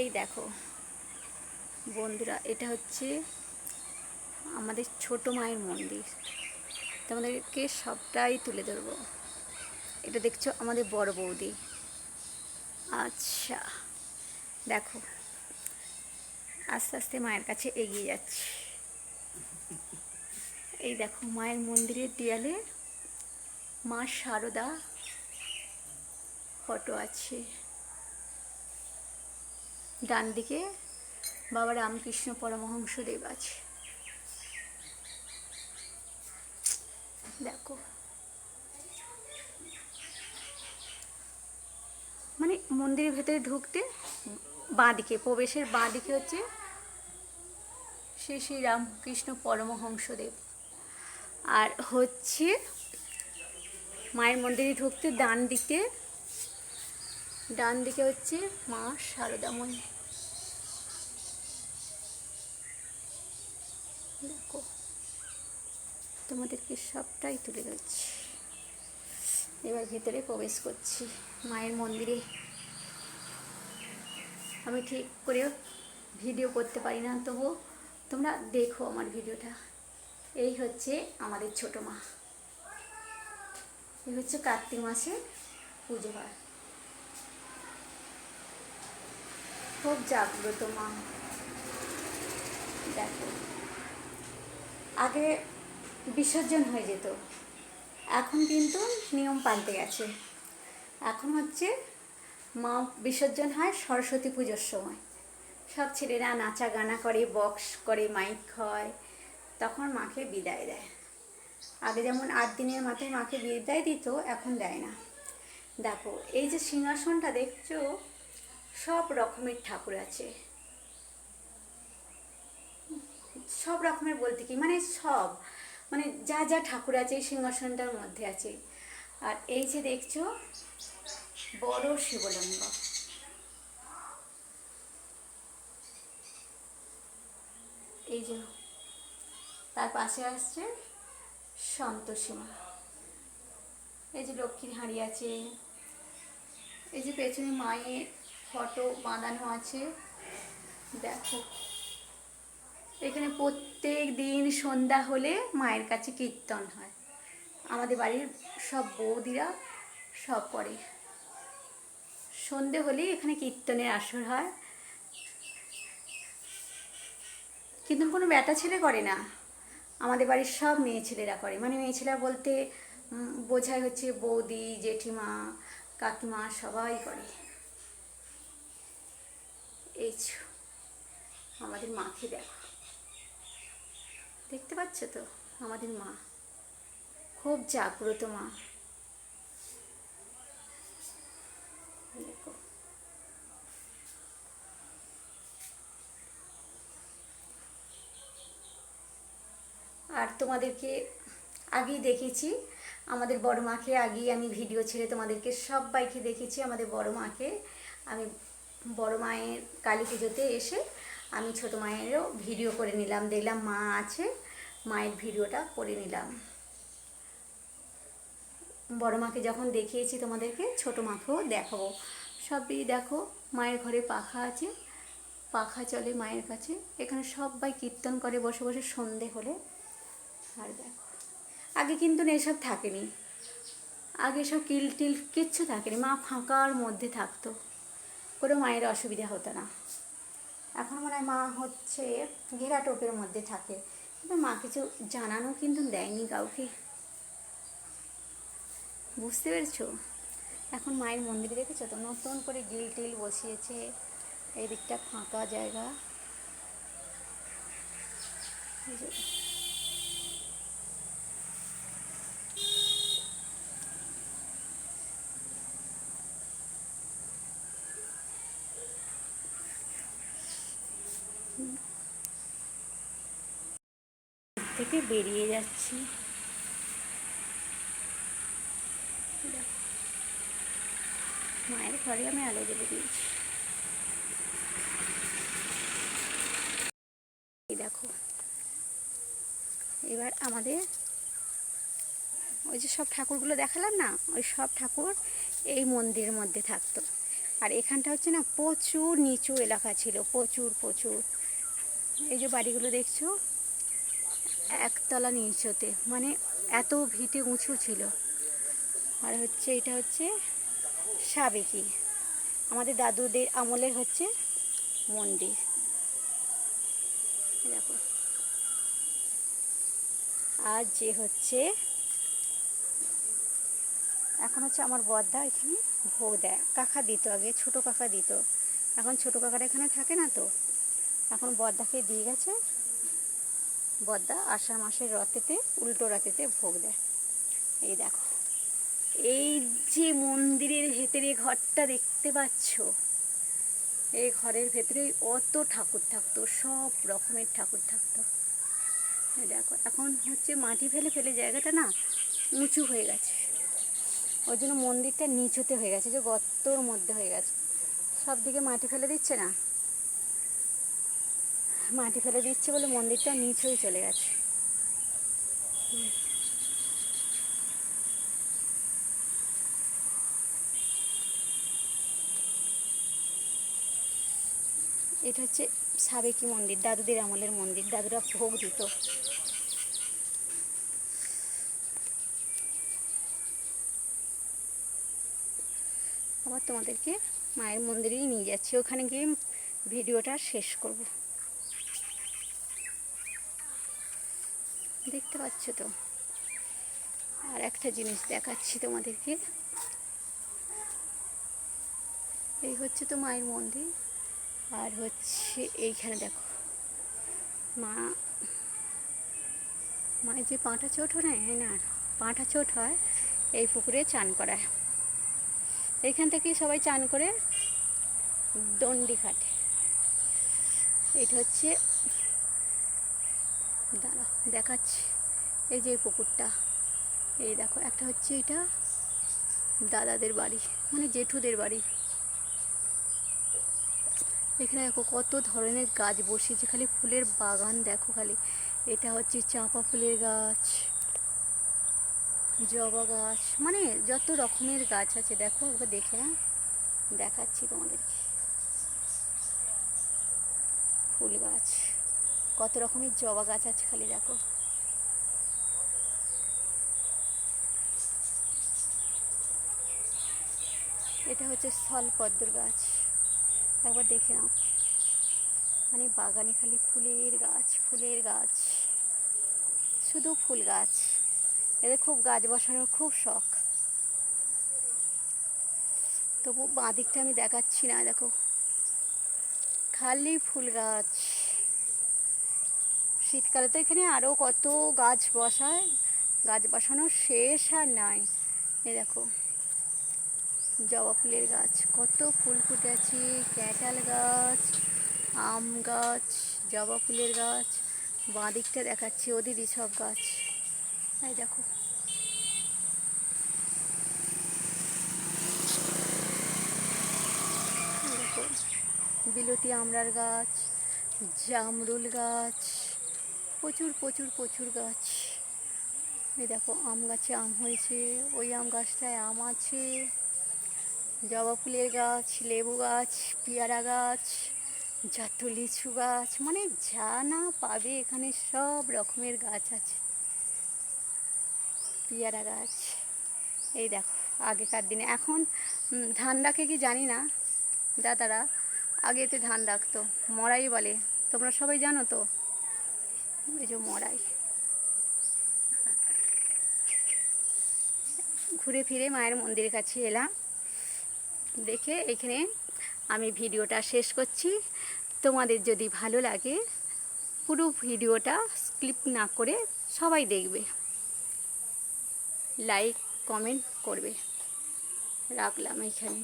এই দেখো বন্ধুরা, এটা হচ্ছে আমাদের ছোট মায়ের মন্দির। তোমাদেরকে সবটাই তুলে ধরবো। এটা দেখছো আমাদের বড় বৌদি। আচ্ছা দেখো, আস্তে আস্তে মায়ের কাছে এগিয়ে যাচ্ছি। এই দেখো মায়ের মন্দিরের দেয়ালে মা শারদা ফটো আছে। ডান দিকে বাবা রামকৃষ্ণ পরমহংসদেব আছে। দেখো মানে মন্দিরের ভেতরে ঢুকতে বাঁদিকে, প্রবেশের বাঁদিকে হচ্ছে শ্রী শ্রী রামকৃষ্ণ পরমহংসদেব। আর হচ্ছে মায়ের মন্দিরে ঢুকতে ডান দিকে হচ্ছে মা শারদাময়ী। দেখো তোমাদেরকে সবটাই তুলে ধরছি। এবার ভেতরে প্রবেশ করছি মায়ের মন্দিরে। আমি ঠিক করে ভিডিও করতে পারি না, তবু তোমরা দেখো আমার ভিডিওটা। এই হচ্ছে আমাদের ছোট মা। এই হচ্ছে কার্তিক মাসে পুজো হয়। খুব জাগ্রত মা। দেখো আগে বিসর্জন হয়ে যেত, এখন কিন্তু নিয়ম পাল্টে গেছে। এখন হচ্ছে মা বিসর্জন হয় সরস্বতী পুজোর সময়। সব ছেলেরা নাচা গানা করে, বক্স করে, মাইক হয়, তখন মাকে বিদায় দেয়। আগে যেমন 8 দিনের মাথায় মাকে বিদায় দিত, এখন দেয় না। দেখো এই যে সিংহাসনটা দেখছো, সব রকমের ঠাকুর আছে। সব রকমের বলতে কি মানে সব, মানে যা যা ঠাকুর আছে এই সিংহাসনটার মধ্যে আছে। আর এই যে দেখছো বড় শিবলিঙ্গ। এই যে তার পাশে আসছে সন্তোষী মা। এই যে লক্ষ্মীর হাঁড়ি আছে। এই যে পেছনে মায়ের ফটো বাঁধানো আছে। দেখো এখানে প্রত্যেক দিন সন্ধ্যা হলে মায়ের কাছে কীর্তন হয়। আমাদের বাড়ির সব বৌদিরা সব করে। সন্ধে হলেই এখানে কীর্তনের আসর হয়, কিন্তু কোনো বেটা ছেলে করে না, আমাদের বাড়ির সব মেয়ে ছেলেরা করে। মানে মেয়ে ছেলেরা বলতে বোঝায় হচ্ছে বৌদি, জেঠিমা, কাকিমা সবাই করে। এই আমাদের মাকে দেখো, দেখতে পাচ্ছ তো আমাদের মা খুব জাগ্রত মা। দেখো আর তোমাদেরকে আগেই দেখেছি আমাদের বড় মাকে, আগেই আমি ভিডিও ছেড়ে তোমাদেরকে সবাইকে দেখেছি আমাদের বড় মাকে। আমি বড় মায়ের কালী পুজোতে এসে আমি ছোট মায়েরও ভিডিও করে নিলাম, দেখলাম মা আছে, মায়ের ভিডিওটা করে নিলাম। বড় মাকে যখন দেখিয়েছি তোমাদেরকে, ছোট মাকেও দেখাবো। সবই দেখো মায়ের ঘরে পাখা আছে, পাখা চলে মায়ের কাছে। এখানে সবাই কীর্তন করে বসে বসে সন্ধে হলে। আর দেখো আগে কিন্তু এসব থাকেনি, আগে সব কিল টিল কিচ্ছু থাকেনি, মা ফাঁকার মধ্যে থাকতো, কোনো মায়ের অসুবিধা হতো না। এখন মনে হয় মা হচ্ছে ঘেরা টোপের মধ্যে থাকে, কিন্তু মা কিছু জানানো কিন্তু দেয়নি কাউকে। বুঝতে পেরেছো? এখন মায়ের মন্দিরে দেখেছো তো নতুন করে গিল টিল বসিয়েছে, এই দিকটা ফাঁকা জায়গা। থেকে বেরিয়ে যাচ্ছি। মায়ের ঘরে আমি আলো জ্বেলে দিয়েছি। এই দেখো এবার আমাদের ওই যে সব ঠাকুরগুলো দেখালাম না, ওই সব ঠাকুর এই মন্দিরের মধ্যে থাকতো। আর এখানটা হচ্ছে না প্রচুর নিচু এলাকা ছিল, প্রচুর প্রচুর। এই যে বাড়িগুলো দেখছো একতলা নিচুতে, মানে এত ভিটে উঁচু ছিল। আর হচ্ছে এটা হচ্ছে সাবেকি, আমাদের দাদুদের আমলের হচ্ছে মন্দির। দেখো, আর যে হচ্ছে এখন হচ্ছে আমার বড়দা এখানে ভোগ দেয়। কাকা দিত আগে, ছোটো কাকা দিত, এখন ছোটো কাকারা এখানে থাকে না, তো এখন বড়দাকে দিয়ে গেছে। বড়দা আষাঢ় মাসের রথেতে, উল্টো রথেতে ভোগ দেয়। এই দেখো, এই যে মন্দিরের ভেতরে ঘরটা দেখতে পাচ্ছ, এই ঘরের ভেতরে অত ঠাকুর থাকতো, সব রকমের ঠাকুর থাকতো। দেখো এখন হচ্ছে মাটি ফেলে ফেলে জায়গাটা না উঁচু হয়ে গেছে, ওই জন্য মন্দিরটা নিচুতে হয়ে গেছে, যে গর্তর মধ্যে হয়ে গেছে। সব দিকে মাটি ফেলে দিচ্ছে না, মাটি ফেলে দিচ্ছে বলে মন্দিরটা নিচুই চলে গেছে। এটা হচ্ছে সাবেকি মন্দির, দাদুদের আমলের মন্দির, দাদুরা ভোগ দিত। আবার তোমাদেরকে মায়ের মন্দিরেই নিয়ে যাচ্ছি, ওখানে গিয়ে ভিডিওটা শেষ করব। দেখতে পাচ্ছ তো। আর একটা জিনিস দেখাচ্ছি তোমাদেরকে, এই হচ্ছে তো মায়ের মন্দির। আর হচ্ছে এইখানে দেখো মায়ের যে পাঁটা চোট হয় না, পাঁটা চোট হয় এই পুকুরে চান করায়। এইখান থেকে সবাই চান করে দণ্ডি ঘাটে। এটা হচ্ছে, দাঁড়া দেখাচ্ছি, এই যে পুকুরটা, এই দেখো একটা হচ্ছে এটা দাদাদের বাড়ি, মানে জেঠুদের বাড়ি। এখানে দেখো কত ধরনের গাছ বসিয়েছে, খালি ফুলের বাগান দেখো খালি। এটা হচ্ছে চাঁপা ফুলের গাছ, জবা গাছ, মানে যত রকমের গাছ আছে দেখো, একবার দেখে না দেখাচ্ছি তোমাদেরকে। ফুল গাছ, কত রকমের জবা গাছ আছে খালি দেখো। এটা হচ্ছে স্থলপদ্মর গাছ, একবার দেখে নাও, মানে বাগানে খালি ফুলের গাছ, ফুলের গাছ, শুধু ফুল গাছ। এদের খুব গাছ বসানোর খুব শখ। তবু বাঁ দিকটা আমি দেখাচ্ছি না, দেখো খালি ফুল গাছ। শীতকালে তো এখানে আরও কত গাছ বসায়, গাছ বসানোর শেষ আর নাই। এ দেখো জবা ফুলের গাছ, কত ফুল ফুটে আছে, ক্যাটাল গাছ, আম গাছ, জবা ফুলের গাছ। বাঁ দিকটা দেখাচ্ছি, ওদিকে সব গাছ। এই দেখো, দেখো বিলতি আমড়ার গাছ, জামরুল গাছ, প্রচুর প্রচুর প্রচুর গাছ। এই দেখো আম গাছে আম হয়েছে, ওই আম গাছটায় আম আছে, জবা ফুলের গাছ, লেবু গাছ, পেয়ারা গাছ, যত লিচু গাছ, মানে যা না পাবে এখানে সব রকমের গাছ আছে। পেয়ারা গাছ, এই দেখো আগেকার দিনে, এখন ধান রাখে কি জানি না দাদারা, আগেতে ধান রাখতো, মড়াই বলে, তোমরা সবাই জানো তো, এই যে মড়াই। ঘুরে ফিরে মায়ের মন্দিরের কাছে এলাম, দেখে এখানে আমি ভিডিওটা শেষ করছি। তোমাদের যদি ভালো লাগে পুরো ভিডিওটা স্কিপ না করে সবাই দেখবে, লাইক কমেন্ট করবে। রাখলাম এখানে।